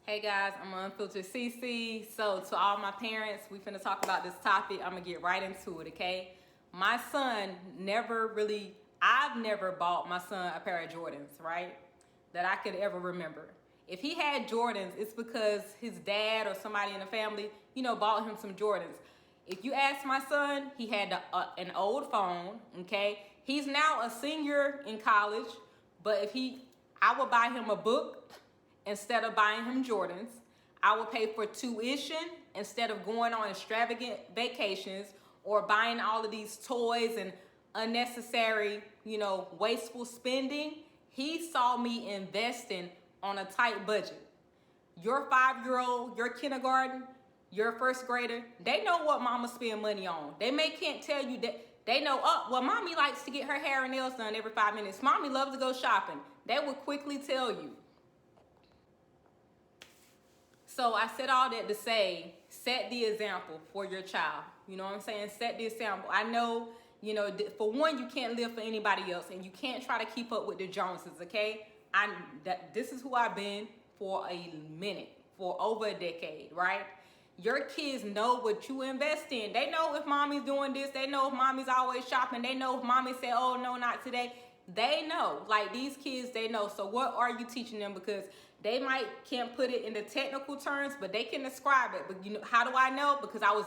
Hey guys, I'm UnfilteredCC. So to all my parents, we finna talk about this topic. I'm gonna get right into it, okay? My son I've never bought my son a pair of Jordans, right? That I could ever remember. If he had Jordans, it's because his dad or somebody in the family, bought him some Jordans. If you ask my son, he had an old phone, okay? He's now a senior in college, but I would buy him a book instead of buying him Jordans. I would pay for tuition instead of going on extravagant vacations or buying all of these toys and unnecessary, wasteful spending. He saw me investing on a tight budget. Your 5-year-old, your kindergarten, your first grader, they know what mama spend money on. They can't tell you that. They know, mommy likes to get her hair and nails done every 5 minutes. Mommy loves to go shopping. They will quickly tell you. So I said all that to say, set the example for your child. You know what I'm saying? Set the example. I know, for one, you can't live for anybody else, and you can't try to keep up with the Joneses, okay? This is who I've been for a minute, for over a decade, right? Your kids know what you invest in. They know if mommy's doing this. They know if mommy's always shopping. They know if mommy said, oh, no, not today. They know. Like, these kids, they know. So what are you teaching them? Because they can't put it in the technical terms, but they can describe it. But how do I know? Because I was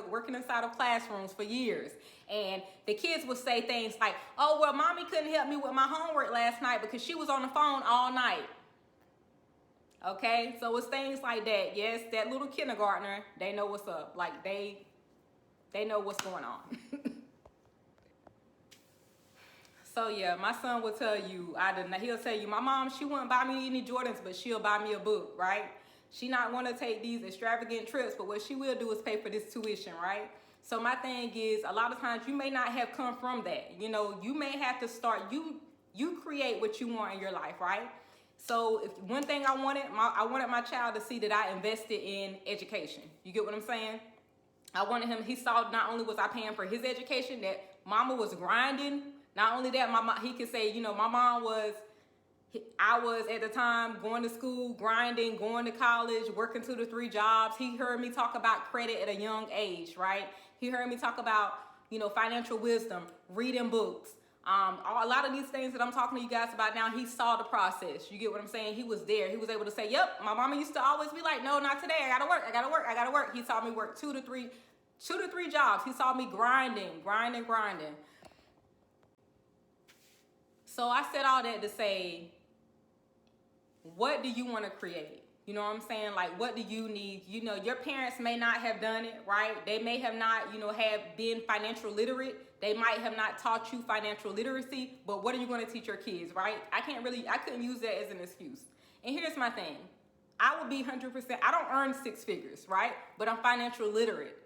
working inside of classrooms for years. And the kids would say things like, oh, well, mommy couldn't help me with my homework last night because she was on the phone all night. Okay, so it's things like that. Yes, that little kindergartner, they know what's up. Like, they know what's going on. So yeah, my son will tell you, he'll tell you, my mom, she wouldn't buy me any Jordans, but she'll buy me a book, right? She not want to take these extravagant trips, but what she will do is pay for this tuition, right? So my thing is, a lot of times you may not have come from that. You may have to start, you create what you want in your life, right? So if one thing I wanted my child to see that I invested in education. You get what I'm saying? I wanted him, he saw not only was I paying for his education, that mama was grinding. Not only that, he could say, I was at the time going to school, grinding, going to college, working 2 to 3 jobs. He heard me talk about credit at a young age, right? He heard me talk about, financial wisdom, reading books. A lot of these things that I'm talking to you guys about now, he saw the process. You get what I'm saying? He was there. He was able to say, yep, my mama used to always be like, no, not today. I gotta work. He saw me work 2 to 3 jobs. He saw me grinding. So I said all that to say, what do you want to create? You know what I'm saying? Like, what do you need? Your parents may not have done it, right? They may have not, have been financial literate. They might have not taught you financial literacy, but what are you going to teach your kids, right? I couldn't use that as an excuse. And here's my thing. I would be 100%, I don't earn 6 figures, right? But I'm financial literate.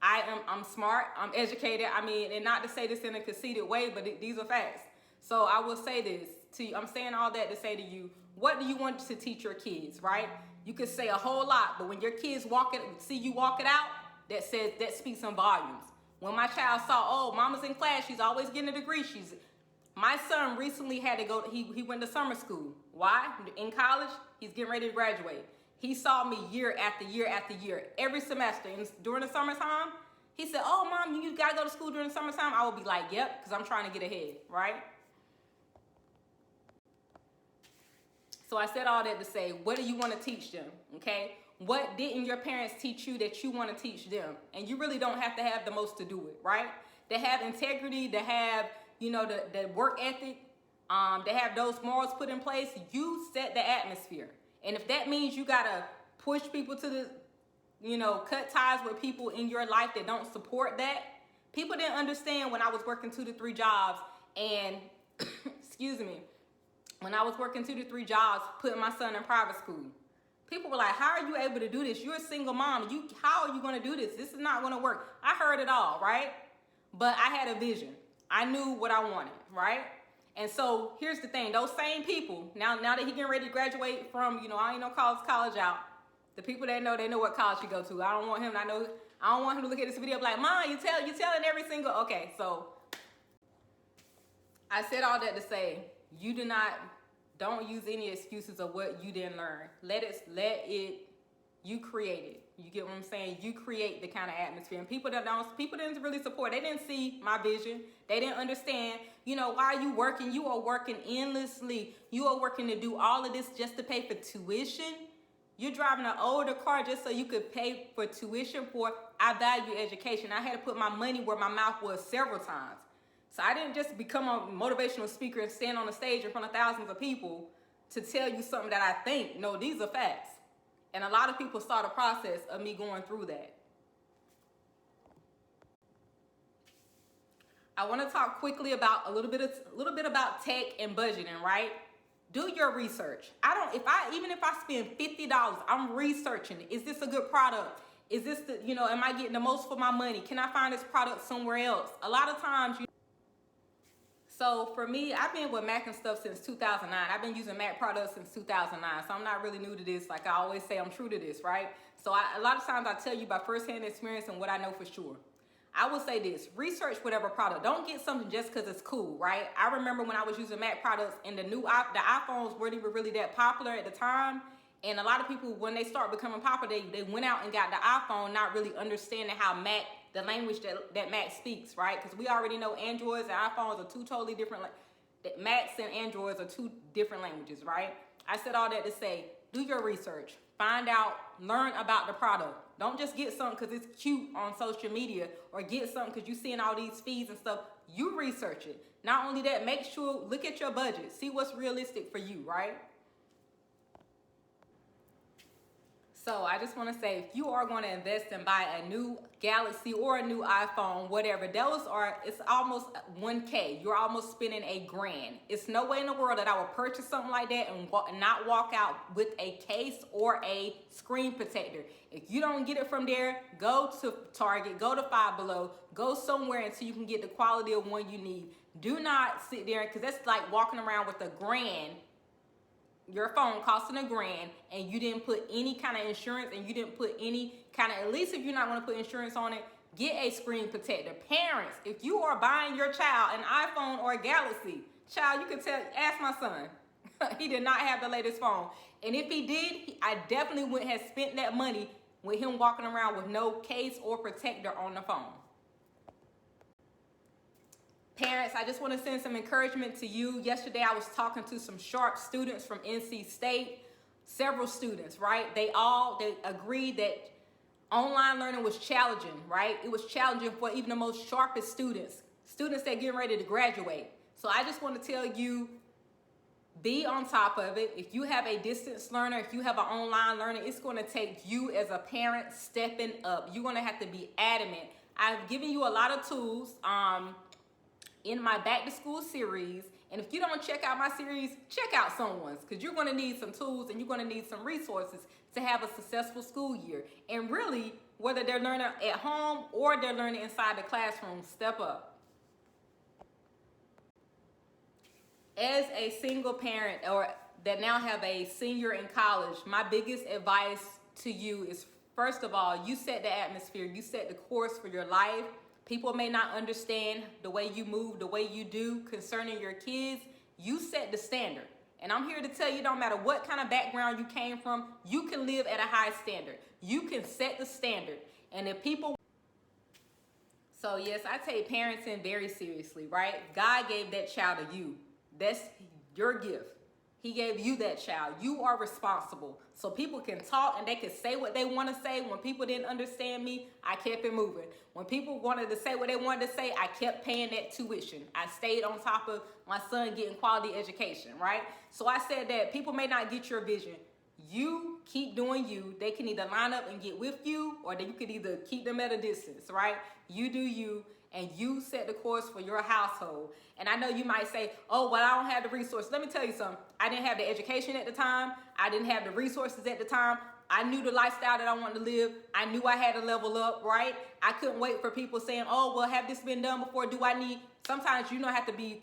I'm smart, I'm educated. And not to say this in a conceited way, but these are facts. So I will say this to you. I'm saying all that to say to you, what do you want to teach your kids, right? You could say a whole lot, but when your kids see you walk it out, that speaks some volumes. When my child saw, oh, mama's in class, she's always getting a degree. My son recently had to go, he went to summer school. Why? In college, he's getting ready to graduate. He saw me year after year after year, every semester. And during the summertime, he said, oh, mom, you gotta go to school during the summertime? I would be like, yep, because I'm trying to get ahead, right? So I said all that to say, what do you want to teach them, okay? What didn't your parents teach you that you want to teach them? And you really don't have to have the most to do it, right? To have integrity, to have, the work ethic, to have those morals put in place, you set the atmosphere. And if that means you got to push people to cut ties with people in your life that don't support that. People didn't understand when I was working 2 to 3 jobs and, excuse me, when I was working 2 to 3 jobs, putting my son in private school. People were like, how are you able to do this? You're a single mom. How are you going to do this? This is not going to work. I heard it all, right? But I had a vision. I knew what I wanted, right? And so here's the thing. Those same people, now that he getting ready to graduate from, I ain't no college out. The people that know, they know what college you go to. I don't want him to look at this video and be like, Mom, you telling every single, okay. So I said all that to say, you do not Don't use any excuses of what you didn't learn. You create it. You get what I'm saying? You create the kind of atmosphere. And people didn't really support. They didn't see my vision. They didn't understand, why are you working? You are working endlessly. You are working to do all of this just to pay for tuition. You're driving an older car just so you could pay for tuition for. I value education. I had to put my money where my mouth was several times. So I didn't just become a motivational speaker and stand on the stage in front of thousands of people to tell you something that I think. No, these are facts. And a lot of people saw the process of me going through that. I want to talk quickly about a little bit about tech and budgeting, right? Do your research. Even if I spend $50, I'm researching. Is this a good product? Is this am I getting the most for my money? Can I find this product somewhere else? A lot of times, so for me, I've been with Mac and stuff since 2009. I've been using Mac products since 2009. So I'm not really new to this. Like I always say, I'm true to this, right? So a lot of times I tell you by firsthand experience and what I know for sure. I will say this, research whatever product. Don't get something just because it's cool, right? I remember when I was using Mac products and the iPhones weren't even really that popular at the time. And a lot of people, when they start becoming popular, they went out and got the iPhone, not really understanding how the language that Mac speaks, right? Because we already know Androids and iPhones are two totally different. Macs and Androids are two different languages, right? I said all that to say, do your research. Find out, learn about the product. Don't just get something because it's cute on social media or get something because you're seeing all these fees and stuff. You research it. Not only that, make sure, look at your budget. See what's realistic for you, right? So I just want to say, if you are going to invest and buy a new Galaxy or a new iPhone, whatever, it's almost $1K. You're almost spending $1,000. It's no way in the world that I would purchase something like that and not walk out with a case or a screen protector. If you don't get it from there, go to Target, go to Five Below, go somewhere until you can get the quality of one you need. Do not sit there, because that's like walking around with $1,000. Your phone costing $1,000 and you didn't put any kind of insurance and you didn't put any kind of, at least if you're not going to put insurance on it, get a screen protector. Parents, if you are buying your child an iPhone or a Galaxy, child, you can ask my son. He did not have the latest phone. And if he did, I definitely wouldn't have spent that money with him walking around with no case or protector on the phone. Parents, I just want to send some encouragement to you. Yesterday, I was talking to some sharp students from NC State, several students, right? They agreed that online learning was challenging, right? It was challenging for even the most sharpest students that getting ready to graduate. So I just want to tell you, be on top of it. If you have a distance learner, if you have an online learner, it's going to take you as a parent stepping up. You're going to have to be adamant. I've given you a lot of tools, in my back to school series. And if you don't check out my series, check out someone's, because you're going to need some tools and you're going to need some resources to have a successful school year. And really, whether they're learning at home or they're learning inside the classroom, step up. As a single parent or that now have a senior in college, my biggest advice to you is, first of all, you set the atmosphere, you set the course for your life. People may not understand the way you move, the way you do concerning your kids. You set the standard. And I'm here to tell you, don't matter what kind of background you came from, you can live at a high standard. You can set the standard. And if people... So yes, I take parenting very seriously, right? God gave that child to you. That's your gift. He gave you that child. You are responsible. So people can talk and they can say what they want to say. When people didn't understand me, I kept it moving. When people wanted to say what they wanted to say, I kept paying that tuition. I stayed on top of my son getting quality education, right? So I said that people may not get your vision. You keep doing you. They can either line up and get with you, or you could either keep them at a distance, right? You do you, and you set the course for your household. And I know you might say, oh, well, I don't have the resources. Let me tell you something. I didn't have the education at the time. I didn't have the resources at the time. I knew the lifestyle that I wanted to live. I knew I had to level up, right? I couldn't wait for people saying, oh, well, have this been done before? Do I need... Sometimes you don't have to be